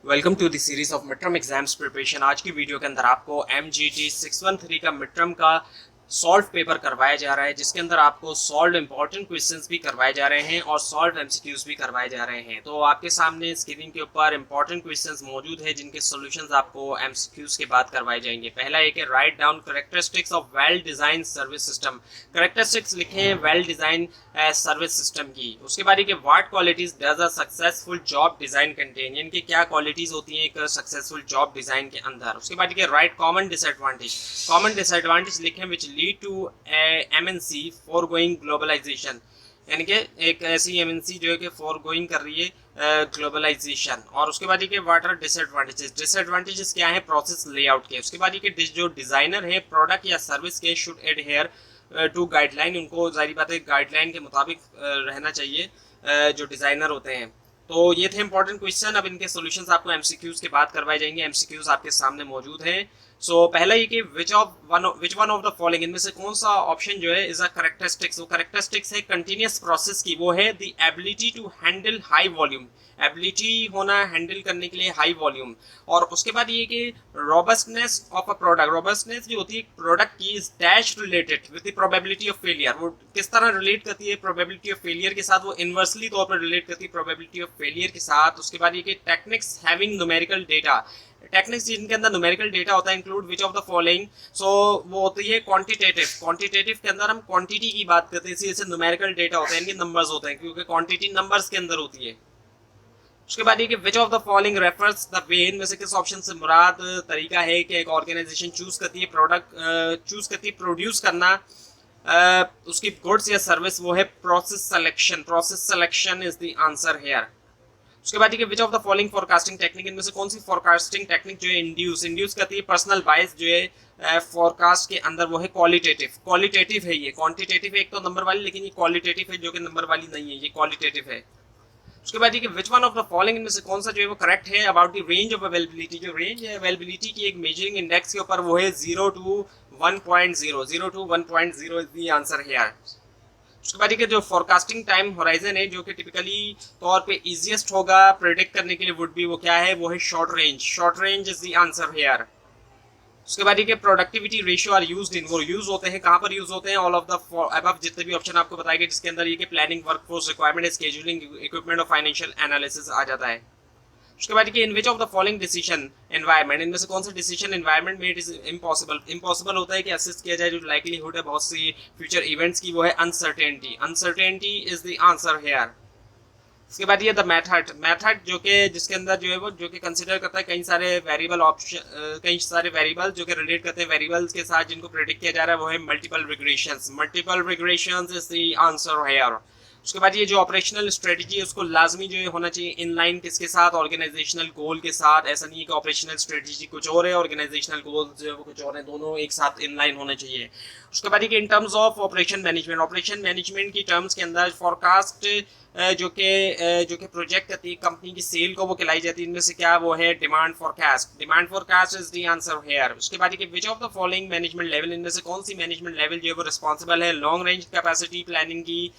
Welcome to the series of mid term exams preparation. आज की video के अंदर आपको MGT 613 का मिड टर्म का सॉल्व पेपर करवाया जा रहा है, जिसके अंदर आपको सॉल्व इंपॉर्टेंट क्वेश्चंस भी करवाए जा रहे हैं और सॉल्व MCQs भी करवाए जा रहे हैं। तो आपके सामने स्क्रीन के ऊपर इंपॉर्टेंट क्वेश्चंस मौजूद है, जिनके सॉल्यूशंस आपको MCQs के बाद करवाए जाएंगे। पहला एक है write down characteristics of well design service system. Characteristics लिखे हैं वेल डिजाइन सर्विस सिस्टम की। उसके बाद ये what qualities does a successful job design contain, यानी कि क्या क्वालिटीज होती हैं एक सक्सेसफुल जॉब डिजाइन के अंदर। उसके बाद ये राइट कॉमन डिसएडवांटेज लिखें which lead to MNC for going globalization, यानी कि एक ऐसी MNC जो है कि फॉर गोइंग कर रही है ग्लोबलाइजेशन। और उसके बाद ये व्हाट आर डिसएडवांटेजेस क्या है प्रोसेस लेआउट के। उसके बाद ये जो डिजाइनर है प्रोडक्ट या सर्विस के शुड एडहेयर टू गाइडलाइन, उनको जारी बात है गाइडलाइन के मुताबिक रहना चाहिए जो डिज़ाइनर होते हैं। तो ये थे इंपॉर्टेंट क्वेश्चन। अब इनके सॉल्यूशंस आपको MCQs के बाद करवाए जाएंगे। MCQs आपके सामने मौजूद हैं। सो पहला ये कि which one of the following, इनमें से कौन सा ऑप्शन जो है इज अ कैरेक्टरिस्टिक्स। वो कैरेक्टरिस्टिक्स है कंटिन्यूअस प्रोसेस की, वो है the ability to handle high volume, ability होना हैंडल करने के लिए हाई वॉल्यूम। और उसके बाद ये कि robustness of a product, robustness जो होती है प्रोडक्ट की is dash related with the probability of failure. वो किस तरह रिलेट करती है प्रोबेबिलिटी ऑफ फेलियर के साथ, वो इनवर्सली तौर पर रिलेट करती है प्रोबेबिलिटी ऑफ फेलियर के साथ। उसके बाद ये कि techniques having numerical data, techniques जिनके अंदर न्यूमेरिकल डेटा होता है include which of the following. So वो होती है क्वांटिटेटिव, क्वांटिटेटिव के अंदर हम क्वांटिटी की बात करते हैं, इसी जैसे न्यूमेरिकल डेटा होता है, इनके नंबर्स होते हैं, क्योंकि क्वांटिटी नंबर्स के अंदर होती है। उसके बाद ये कि which of the following refers the way, इनमें से किस ऑप्शन से मुराद तरीका है कि एक ऑर्गेनाइजेशन चूज करती है प्रोडक्ट चूज करती है प्रोड्यूस करना उसकी गुड्स या सर्विस, वो है process selection. Process selection is the answer here. उसके बाद ये विच of the following forecasting technique, इनमें से कौन सी फोरकास्टिंग टेक्निक जो है इंड्यूस करती है पर्सनल बायस जो है फोरकास्ट के अंदर, वो है क्वालिटेटिव। क्वालिटेटिव है ये, क्वांटिटेटिव है एक तो नंबर वाली, लेकिन ये क्वालिटेटिव है जो कि नंबर वाली नहीं है, ये क्वालिटेटिव है। उसके बाद ये which one of the following, इनमें से कौन सा जो है वो करेक्ट है about the range of availability. जो रेंज है अवेलेबिलिटी की एक मेजरिंग इंडेक्स के ऊपर, वो है 0 to 1.0, 0 to 1.0 is the answer here. उसके बाद ये जो फोरकास्टिंग टाइम होराइजन है जो कि टिपिकली तौर पे इजीएस्ट होगा प्रेडिक्ट करने के लिए वुड बी, वो क्या है, वो है short range. Short range is the answer here. उसके बाद ये productivity ratio are used in, वो यूज होते हैं कहाँ पर यूज होते हैं, ऑल ऑफ द अबव जितने भी ऑप्शन आपको बताए गए, जिसके अंदर ये कि planning, workforce requirement, scheduling, equipment और फाइनेंशियल एनालिसिस आ जाता है। उसके बाद in which of the following decision environment, इनमें से कौन सा डिसीजन एनवायरमेंट में इट इज इम्पॉसिबल, इम्पॉसिबल होता है कि असिस्ट किया जाए, जो लाइकलीहुड है बहुत सी फ्यूचर इवेंट्स की, वो है uncertainty. Uncertainty is the answer here. उसके बाद ये द मेथड, मेथड जो कि जिसके अंदर जो है वो जो कि कंसीडर करता है कई सारे वेरिएबल ऑप्शन, कई सारे वेरिएबल जो कि रिलेट करते हैं वेरिएबल्स के साथ जिनको प्रेडिक्ट किया जा रहा है, वो है multiple regressions. Multiple regressions is the answer here. उसके बाद ये जो ऑपरेशनल स्ट्रेटजी है उसको लाजमी जो है होना चाहिए इन लाइन किसके साथ, ऑर्गेनाइजेशनल गोल के साथ। ऐसा नहीं है कि ऑपरेशनल स्ट्रेटजी कुछ और है ऑर्गेनाइजेशनल गोल जो है वो कुछ और है, दोनों एक साथ इन लाइन होने चाहिए। उसके बाद ये in terms of operation management, operation management की टर्म्स के अंदर फॉरकास्ट जो कि प्रोजेक्ट करती है कंपनी की सेल को, वो खिलाई जाती है, इनमें से क्या, वो है demand forecast. Demand forecast is the answer here. उसके बाद ये विच of the following management level, इनमें से कौन सी मैनेजमेंट लेवल जो है वो रिस्पॉन्सिबल है लॉन्ग रेंज कैपेसिटी प्लानिंग की,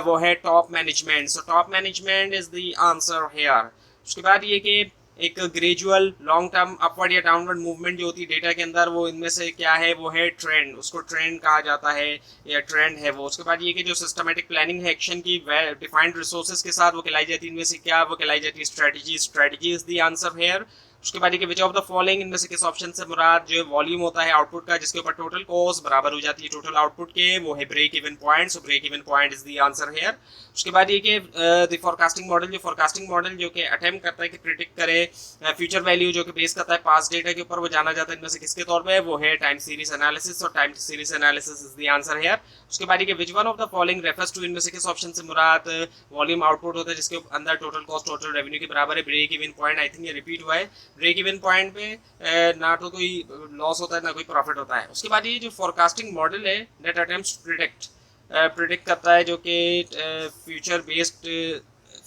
वो है top management. So top management is the answer here. उसके बाद ये कि एक ग्रेजुअल लॉन्ग टर्म अपवर्ड या डाउनवर्ड मूवमेंट जो होती है डेटा के अंदर, वो इनमें से क्या है, वो है ट्रेंड, उसको ट्रेंड कहा जाता है या ट्रेंड है वो। उसके बाद ये कि जो सिस्टमेटिक प्लानिंग है एक्शन की डिफाइंड रिसोर्सेज के साथ, वो खिलाई जाती है, इनमें से क्या, वो खिलाई जाती है strategy. Strategy is the answer here. उसके बाद ये विच ऑफ द फॉलोइंग, इनमें से किस ऑप्शन से मुराद जो वॉल्यूम होता है आउटपुट का, जिसके ऊपर टोटल कॉस्ट बराबर हो जाती है टोटल आउटपुट के, वो है break even point. So break even point is the answer here. उसके बाद ये कि द फोरकास्टिंग मॉडल, जो फोरकास्टिंग मॉडल जो कि अटेम्प्ट करता है कि प्रिडिक्ट करे फ्यूचर वैल्यू जो कि बेस करता है पास्ट डेटा के ऊपर, वो जाना जाता है इनमें से किसके तौर पे, वो है टाइम सीरीज एनालिसिस। और time series analysis is the answer here. उसके बाद ये which one of the following refers to, इनमें से किस ऑप्शन से मुराद वॉल्यूम आउटपुट होता है जिसके अंदर टोटल कॉस्ट टोटल रेवेन्यू के बराबर है। Break even point, I think ये रिपीट हुआ है। ब्रेक इवन पॉइंट पे ना तो कोई लॉस होता है ना कोई प्रॉफिट होता है। उसके बाद ये जो फोरकास्टिंग मॉडल है दैट अटेम्प्ट्स प्रिडिक्ट करता है जो कि future based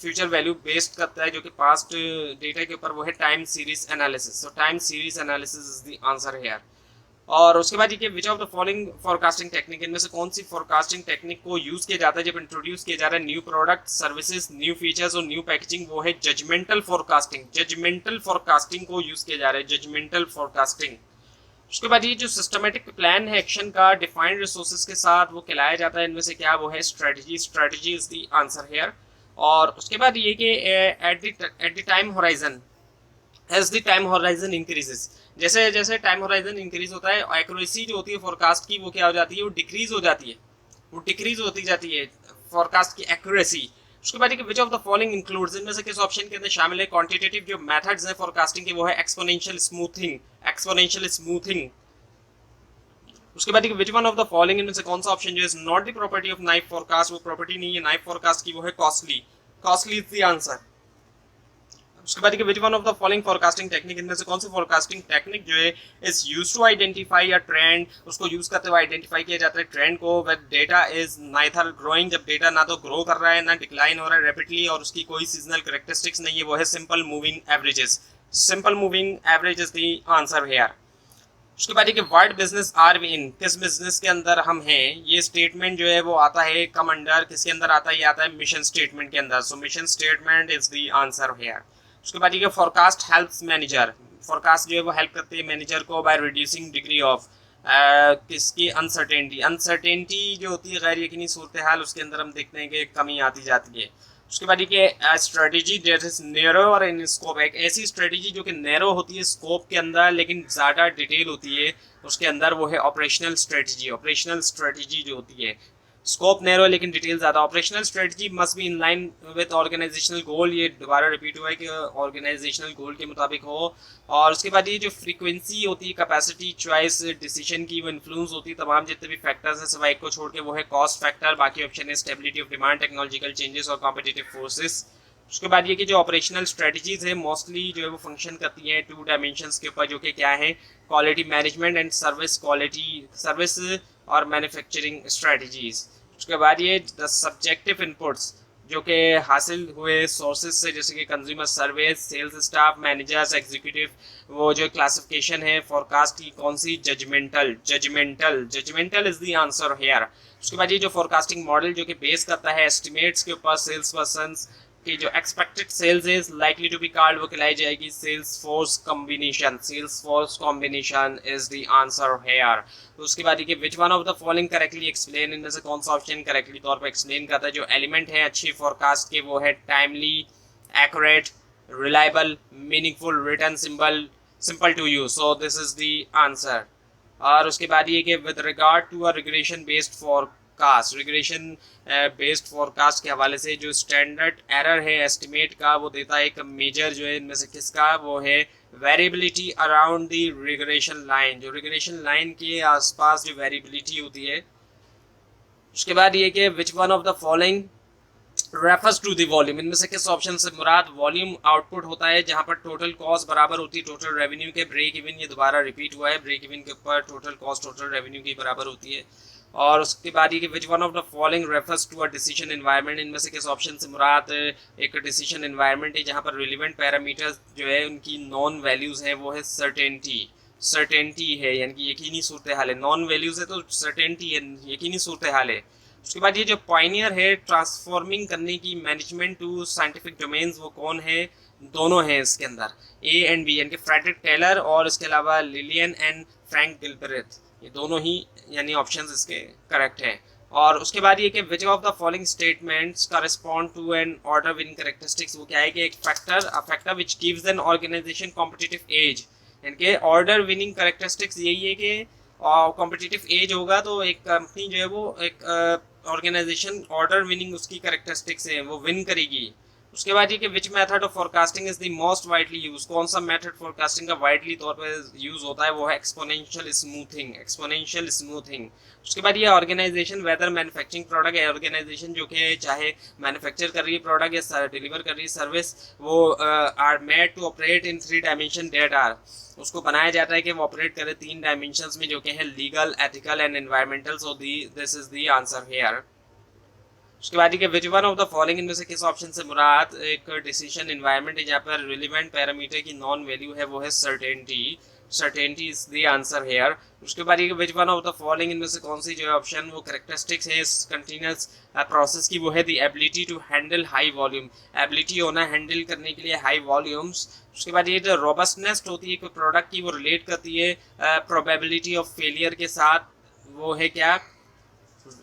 future value based करता है जो कि पास्ट डेटा के ऊपर, वो है time series analysis. So time series analysis is the answer here. और उसके बाद ये कि which of the following forecasting technique, इनमें से कौन सी फोरकास्टिंग टेक्निक को यूज किया जाता है जब इंट्रोड्यूस किया जा रहा है new product, services, new features और न्यू पैकेजिंग, वो है जजमेंटल फोरकास्टिंग। जजमेंटल फोरकास्टिंग को यूज किया जा रहा है, जजमेंटल फोरकास्टिंग। उसके बाद ये जो सिस्टमेटिक प्लान है एक्शन का डिफाइंड रिसोर्सेज के साथ, वो कहलाया जाता है, इनमें से क्या, वो है strategy. Strategy is the answer here. और उसके बाद ये कि at the time horizon, as the time horizon increases, जैसे जैसे टाइम होराइजन इंक्रीज होता है, एक्यूरेसी जो होती है फोरकास्ट की वो क्या हो जाती है, वो डिक्रीज हो जाती है, वो डिक्रीज होती जाती है फोरकास्ट की एक्यूरेसी। उसके बाद विच ऑफ द फॉलोइंग इंक्लूड्स, इनमें से किस ऑप्शन के अंदर शामिल है क्वांटिटेटिव जो मेथड्स हैं फोरकास्टिंग के, वो है एक्सपोनेंशियल स्मूथिंग, एक्सपोनेंशियल स्मूथिंग। उसके बाद which one of the following, इनमें से कौन सा ऑप्शन जो है not the property of naive forecast, वो प्रॉपर्टी नहीं है नाइफ फोरकास्ट की, वो है costly, costly is the answer. उसके बाद which one of the following forecasting technique, इनमें से कौन सी फोरकास्टिंग टेक्निक जो है is used to identify a trend, उसको यूज करते हुए आइडेंटिफाई किया जाता है ट्रेंड को, when data is neither growing, जब डेटा ना तो ग्रो कर रहा है ना डिक्लाइन हो रहा है रैपिडली, और उसकी कोई सीजनल कैरेक्टरिस्टिक्स नहीं है, वो है simple moving averages. Simple moving average is the answer here. उसके बाद व्हाट बिजनेस आर वी इन, किस बिजनेस के अंदर हम हैं, ये स्टेटमेंट जो है वो आता है कम अंडर किसके अंदर आता है, ये आता है मिशन स्टेटमेंट के अंदर। So mission statement is the answer here. उसके बाद ये फोरकास्ट हेल्प्स मैनेजर, फोरकास्ट जो है वो हेल्प करती है मैनेजर को बाय रिड्यूसिंग डिग्री ऑफ किसकी, अनसर्टेनिटी, अनसर्टेनिटी जो होती है गैर यकीनी सूरत हाल, उसके अंदर हम देखते हैं कि कमी आती जाती है। उसके बाद ये स्ट्रेटेजी दैट इज नैरो और इन स्कोप, एक ऐसी स्ट्रेटेजी जो कि नैरो होती है स्कोप के अंदर लेकिन ज़्यादा डिटेल होती है उसके अंदर, वो है ऑपरेशनल स्ट्रेटेजी। ऑपरेशनल स्ट्रेटेजी जो होती है स्कोप नैरो लेकिन डिटेल ज़्यादा। Operational strategy must be in line with organisational goal, ये दोबारा रिपीट हुआ है कि ऑर्गेनाइजेशनल गोल के मुताबिक हो। और उसके बाद ये जो फ्रीक्वेंसी होती है, कैपेसिटी, चॉइस, डिसीजन की, वो इन्फ्लुएंस होती है तमाम जितने भी फैक्टर्स हैं सिवाय एक को छोड़ के, वो है कॉस्ट फैक्टर। बाकी ऑप्शन है stability of demand, technological changes और कॉम्पिटिटिव फोर्सेस। उसके बाद ये कि जो ऑपरेशनल स्ट्रेटजीज है मोस्टली जो है वो फंक्शन करती हैं टू डायमेंशंस के ऊपर, जो कि क्या है, quality management and service, quality service और मैन्युफैक्चरिंग स्ट्रेटजीज। उसके बाद ये द सब्जेक्टिव इनपुट्स जो कि हासिल हुए सोर्सेज से, जैसे कि consumer survey, sales staff, managers, executive, वो जो क्लासिफिकेशन है फोरकास्ट की कौन सी, judgemental, judgemental, judgemental is the answer here. उसके बाद ये जो फोरकास्टिंग मॉडल जो कि बेस करता है एस्टिमेट्स के ऊपर, सेल्स पर्सन की जो expected sales is likely to be called, वो कहलाई जाएगी sales force combination, sales force combination is the answer here. तो उसके बाद ये which one of the following correctly explain, इनमें से कौन सा ऑप्शन करेक्टली तौर पर एक्सप्लेन करता है जो एलिमेंट है अच्छी फोरकास्ट के, वो है timely, accurate, reliable, meaningful, return simple, simple to use. So this is the answer. और उसके बाद ये कि with regard to a regression based forecast, regression based forecast के हवाले से जो स्टैंडर्ड एरर है एस्टिमेट का, वो देता है एक मेजर जो है इनमें से किसका, वो है variability around the regression line, जो रिग्रेशन लाइन के आसपास जो वेरिएबिलिटी होती है। उसके बाद ये कि which one of the following refers to the volume, इनमें से किस ऑप्शन से मुराद वॉल्यूम आउटपुट होता है, जहां पर टोटल कॉस्ट बराबर होती है टोटल रेवेन्यू के। ब्रेक इवन ये दोबारा रिपीट हुआ है, ब्रेक इवन के ऊपर टोटल कॉस्ट टोटल रेवेन्यू की बराबर होती है। और उसके बाद ये कि which one of the following refers to a decision environment, इनमें से किस ऑप्शन से मुराद एक डिसीजन एनवायरनमेंट है जहां पर रिलेवेंट पैरामीटर्स जो है उनकी नॉन वैल्यूज हैं, वो है सर्टेनिटी, सर्टेनिटी है यानी कि यकीनी सूरत हाल है। नॉन वैल्यूज है तो सर्टेनिटी है, यकीनी सूरत हाल है। उसके बाद ये जो पॉइनियर है ट्रांसफॉर्मिंग करने की मैनेजमेंट टू साइंटिफिक डोमेन्स, वो कौन है, दोनों हैं इसके अंदर, ए एंड बी, यानी कि फ्रेडरिक टेलर और इसके अलावा लिलियन एंड फ्रैंक गिलबरेथ, ये दोनों ही यानी ऑप्शंस इसके करेक्ट हैं। और उसके बाद ये कि which of the following statements correspond to an order winning characteristics, वो क्या है कि एक factor, a factor which gives an organisation competitive edge, यानी कि ऑर्डर विनिंग कैरेक्टरिस्टिक्स यही है कि कॉम्पिटिटिव एज होगा तो एक कंपनी जो है वो एक ऑर्गेनाइजेशन ऑर्डर विनिंग उसकी कैरेक्टरिस्टिक्स है, वो विन करेगी। उसके बाद ये कि which method of forecasting is the most widely use, कौन सा मेथड फोरकास्टिंग का वाइडली तौर पर यूज होता है, वो है एक्सपोनेंशियल स्मूथिंग, एक्सपोनेंशियल स्मूथिंग। उसके बाद ये ऑर्गेनाइजेशन वेदर मैन्युफैक्चरिंग प्रोडक्ट है, ऑर्गेनाइजेशन जो कि चाहे मैन्युफैक्चर कर रही है प्रोडक्ट या डिलीवर कर रही है सर्विस, वो are made to operate in 3 dimension that are, उसको बनाया जाता है कि वो ऑपरेट करे 3 डायमेंशंस में जो कि है legal, ethical and environmental. So this is the answer here. उसके बाद कि which one of the following, इनमें से किस ऑप्शन से मुराद एक डिसीजन एनवायरनमेंट है जहाँ पर रिलेवेंट पैरामीटर की नॉन वैल्यू है, वो है certainty. Certainty is the answer here. उसके बाद ये which one of the following इनमें से कौन सी जो है ऑप्शन वो करेक्टरिस्टिक्स है इस कंटिन्यूस प्रोसेस की, वो है the ability to handle high volume, ability होना हैंडल करने के लिए हाई वॉल्यूम्स। उसके बाद ये जो रोबस्टनेस होती है कोई प्रोडक्ट की, वो रिलेट करती है प्रोबेबिलिटी ऑफ फेलियर के साथ, वो है क्या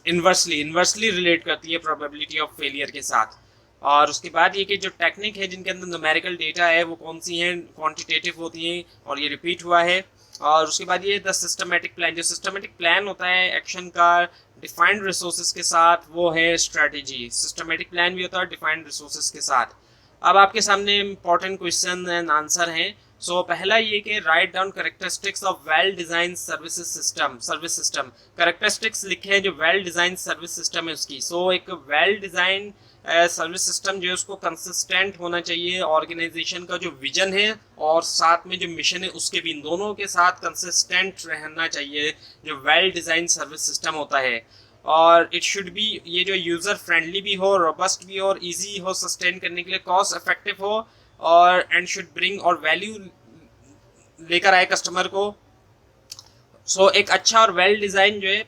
इन्वर्सली रिलेट करती है प्रोबेबिलिटी ऑफ फेलियर के साथ। और उसके बाद ये कि जो टेक्निक है जिनके अंदर न्यूमेरिकल डेटा है वो कौन सी हैं, क्वांटिटेटिव होती हैं और ये रिपीट हुआ है। और उसके बाद ये द सिस्टमेटिक प्लान, जो सिस्टमेटिक प्लान होता है एक्शन का डिफाइंड रिसोर्सेज के साथ, वो है स्ट्रेटेजी। सिस्टमेटिक प्लान भी होता है डिफाइंड रिसोर्सेज के साथ। अब आपके सामने इंपॉर्टेंट क्वेश्चन एंड आंसर हैं। सो पहला ये कि write down characteristics of well design service system. Characteristics लिखे हैं जो वेल डिजाइन सर्विस सिस्टम है उसकी। सो एक वेल डिजाइन सर्विस सिस्टम जो है उसको कंसिस्टेंट होना चाहिए, ऑर्गेनाइजेशन का जो विजन है और साथ में जो मिशन है उसके भी, इन दोनों के साथ कंसिस्टेंट रहना चाहिए जो वेल डिजाइन सर्विस सिस्टम होता है। और इट शुड बी, ये जो यूजर फ्रेंडली भी हो, रोबस्ट भी हो और इजी हो सस्टेन करने के लिए, कॉस्ट इफेक्टिव हो और एंड शुड ब्रिंग और वैल्यू लेकर आए कस्टमर को। सो एक अच्छा और वेल डिजाइन जो है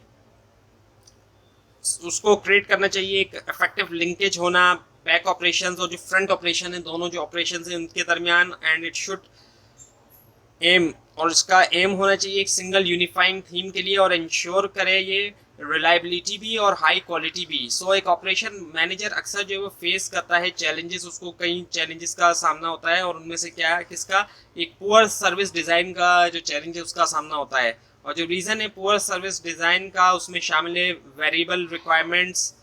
उसको क्रिएट करना चाहिए, एक इफेक्टिव लिंकेज होना बैक ऑपरेशंस और जो फ्रंट ऑपरेशन है, दोनों जो ऑपरेशंस हैं उनके दरमियान। एंड इट शुड एम, और इसका एम होना चाहिए एक सिंगल यूनिफाइंग थीम के लिए और इंश्योर करे ये रिलायबिलिटी भी और हाई क्वालिटी भी। सो एक ऑपरेशन मैनेजर अक्सर जो है वो फेस करता है चैलेंजेस, उसको कई चैलेंजेस का सामना होता है और उनमें से क्या है किसका, एक पुअर सर्विस डिज़ाइन का जो चैलेंज है उसका सामना होता है। और जो रीज़न है पुअर सर्विस डिज़ाइन का उसमें शामिल है वेरिएबल रिक्वायरमेंट्स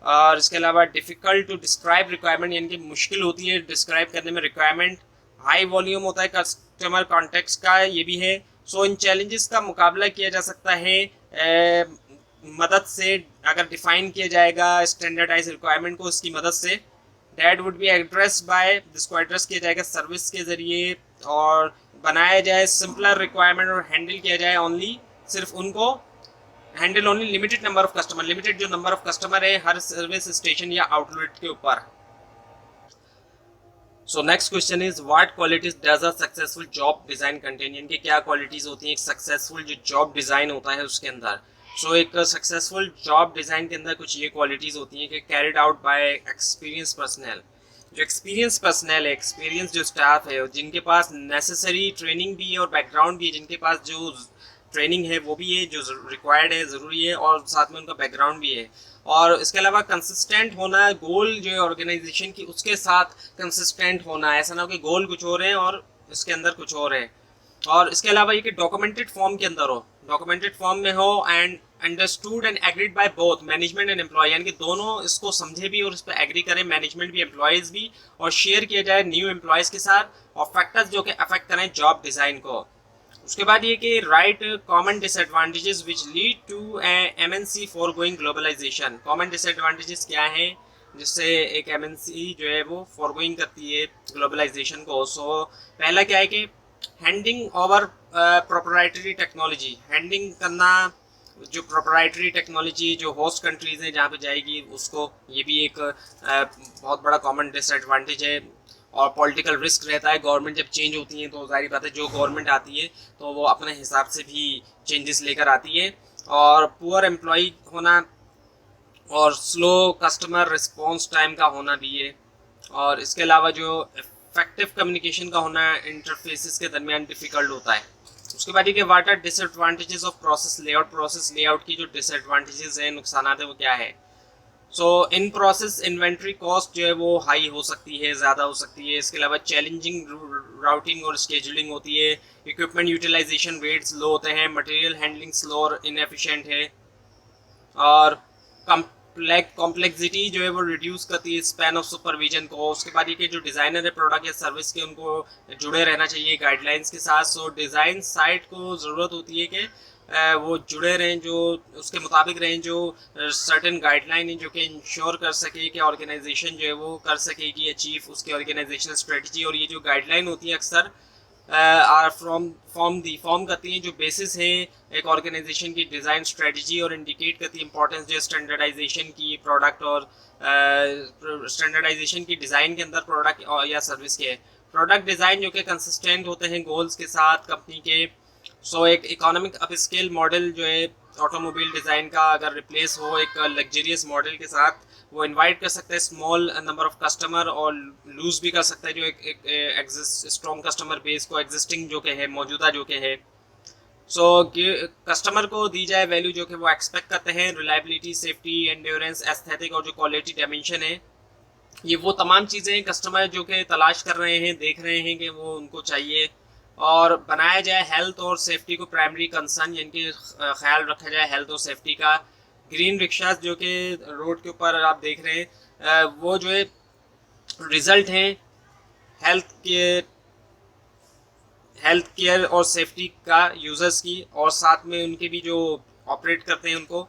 और इसके अलावा डिफ़िकल्ट टू डिस्क्राइब रिक्वायरमेंट, यानी कि मुश्किल होती है डिस्क्राइब करने में रिक्वायरमेंट, हाई वॉल्यूम होता है कस्टमर कॉन्टेक्स्ट का, ये भी है। सो इन चैलेंजेस का मुकाबला किया जा सकता है मदद से, अगर डिफाइन किया जाएगा स्टैंडर्डाइज रिक्वायरमेंट को इसकी मदद से, that would be address by, जिसको एड्रेस किया जाएगा सर्विस के ज़रिए और बनाया जाए सिंपलर रिक्वायरमेंट और हैंडल किया जाए ओनली, सिर्फ उनको handle only limited number of customer, limited जो नंबर ऑफ कस्टमर है हर सर्विस स्टेशन या आउटलेट के ऊपर। So next question is what qualities does a successful job design contain, यानी कि क्या क्वालिटीज होती हैं एक सक्सेसफुल जो जॉब डिजाइन होता है उसके अंदर। सो एक सक्सेसफुल जॉब डिजाइन के अंदर कुछ ये क्वालिटीज होती हैं कि carried out by experience personal, जो एक्सपीरियंस पर्सनल है, एक्सपीरियंस जो स्टाफ है जिनके पास नेसेसरी ट्रेनिंग भी है और बैकग्राउंड भी है, जिनके पास जो ट्रेनिंग है वो भी है जो रिक्वायर्ड है, ज़रूरी है और साथ में उनका बैकग्राउंड भी है। और इसके अलावा कंसिस्टेंट होना, गोल जो है ऑर्गेनाइजेशन की उसके साथ कंसिस्टेंट होना, ऐसा ना हो कि गोल कुछ और है और इसके अंदर कुछ और है। और इसके अलावा ये कि डॉक्यूमेंटेड फॉर्म के अंदर हो, डॉक्यूमेंटेड फॉर्म में हो and understood and agreed by both management and employ, यानी कि दोनों इसको समझे भी और इस पर एग्री करें, मैनेजमेंट भी एम्प्लॉयज़ भी, और शेयर किया जाए न्यू एम्प्लॉयज़ के साथ और फैक्टर्स जो कि अफेक्ट करें जॉब डिज़ाइन को। उसके बाद ये कि right common disadvantages which lead to MNC for going globalisation, common disadvantages क्या हैं जिससे एक एमएनसी जो है वो फॉरगोइंग करती है ग्लोबलाइजेशन को। सो पहला क्या है कि handing over proprietary technology, handing करना जो प्रोप्राइटरी टेक्नोलॉजी जो होस्ट कंट्रीज हैं जहाँ पे जाएगी उसको, ये भी एक बहुत बड़ा कॉमन डिसएडवांटेज है। और पॉलिटिकल रिस्क रहता है, गवर्नमेंट जब चेंज होती है तो जाहिर बात है जो गवर्नमेंट आती है तो वो अपने हिसाब से भी चेंजेस लेकर आती है। और पुअर एम्प्लॉय होना और स्लो कस्टमर रिस्पॉन्स टाइम का होना भी है। और इसके अलावा जो इफेक्टिव कम्युनिकेशन का होना इंटरफेसेस के दरमियान डिफ़िकल्ट होता है। उसके बाद ये कि what are disadvantages of process layout, process layout की जो डिसएडवांटेजेस हैं, नुकसानात है वो क्या है। So in process inventory cost जो है वो हाई हो सकती है, ज़्यादा हो सकती है। इसके अलावा चैलेंजिंग राउटिंग और स्केजुलिंग होती है, इक्विपमेंट यूटिलाइजेशन रेट्स लो होते हैं, मटेरियल हैंडलिंग स्लो और इनएफिशिएंट है। और कॉम्प्लेक्सिटी जो है वो रिड्यूस करती है स्पैन ऑफ सुपरविजन को। उसके बाद ये कि जो डिज़ाइनर है प्रोडक्ट या सर्विस के, उनको जुड़े रहना चाहिए गाइडलाइंस के साथ। सो डिज़ाइन साइट को ज़रूरत होती है कि वो जुड़े रहें, जो उसके मुताबिक रहें, जो सर्टेन गाइडलाइन है जो कि इंश्योर कर सके कि ऑर्गेनाइजेशन जो है वो कर सकेगी अचीव उसकी ऑर्गेनाइजेशनल स्ट्रेटजी। और ये जो गाइडलाइन होती है अक्सर आर फॉर्म करती हैं जो बेसिस है एक ऑर्गेनाइजेशन की डिज़ाइन स्ट्रेटजी और इंडिकेट करती है इंपॉर्टेंस जो स्टैंडर्डाइजेशन की प्रोडक्ट और स्टैंडर्डाइजेशन की डिज़ाइन के अंदर प्रोडक्ट या सर्विस के। प्रोडक्ट डिज़ाइन जो कि कंसिस्टेंट होते हैं गोल्स के साथ कंपनी के, सो एक इकोनॉमिक अप स्केल मॉडल जो है ऑटोमोबाइल डिज़ाइन का अगर रिप्लेस हो एक लग्जरियस मॉडल के साथ, वो इनवाइट कर सकता है स्मॉल नंबर ऑफ कस्टमर और लूज भी कर सकता है जो एक एग्जिस्ट स्ट्रॉन्ग कस्टमर बेस को एग्जिस्टिंग जो के है मौजूदा जो के है। सो कस्टमर को दी जाए वैल्यू जो कि वो एक्सपेक्ट करते हैं, रिलायबिलिटी, सेफ्टी, एंड्योरेंस, एस्थेटिक और जो क्वालिटी डायमेंशन है, ये वो तमाम चीज़ें कस्टमर जो कि तलाश कर रहे हैं, देख रहे हैं कि वो उनको चाहिए। और बनाया जाए हेल्थ और सेफ्टी को प्राइमरी कंसर्न, यानी कि ख्याल रखा जाए हेल्थ और सेफ्टी का। ग्रीन रिक्शाज जो कि रोड के ऊपर आप देख रहे हैं, वो जो है रिजल्ट हैं हेल्थ के हेल्थ केयर और सेफ्टी का यूज़र्स की, और साथ में उनके भी जो ऑपरेट करते हैं उनको।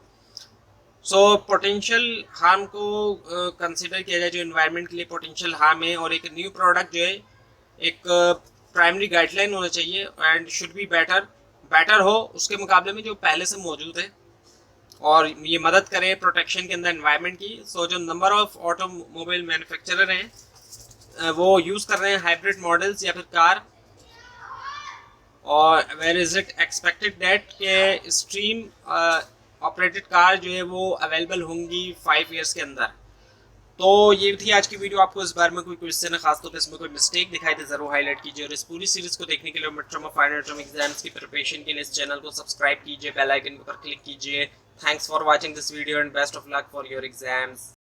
सो पोटेंशियल हार्म को कंसिडर किया जाए, जो इन्वायरमेंट के लिए पोटेंशियल हार्म है, और एक न्यू प्रोडक्ट जो है एक प्राइमरी गाइडलाइन होना चाहिए एंड शुड बी बेटर हो उसके मुकाबले में जो पहले से मौजूद है, और ये मदद करे प्रोटेक्शन के अंदर इन्वायरमेंट की। सो जो नंबर ऑफ ऑटोमोबाइल मैन्युफैक्चरर हैं वो यूज़ कर रहे हैं हाइब्रिड मॉडल्स या फिर कार, और where is it expected that के स्ट्रीम ऑपरेटेड कार जो है वो अवेलेबल होंगी 5 ईयर्स के अंदर। तो ये थी आज की वीडियो। आपको इस बारे में कोई क्वेश्चन है, खासतौर पर इसमें कोई मिस्टेक दिखाई दे जरूर हाईलाइट कीजिए, और इस पूरी सीरीज को देखने के लिए मिड-टर्म और फाइनल टर्म एग्जाम्स की प्रिपरेशन के लिए इस चैनल को सब्सक्राइब कीजिए, बेल आइकन पर क्लिक कीजिए। Thanks for watching this video and best of luck for your exams.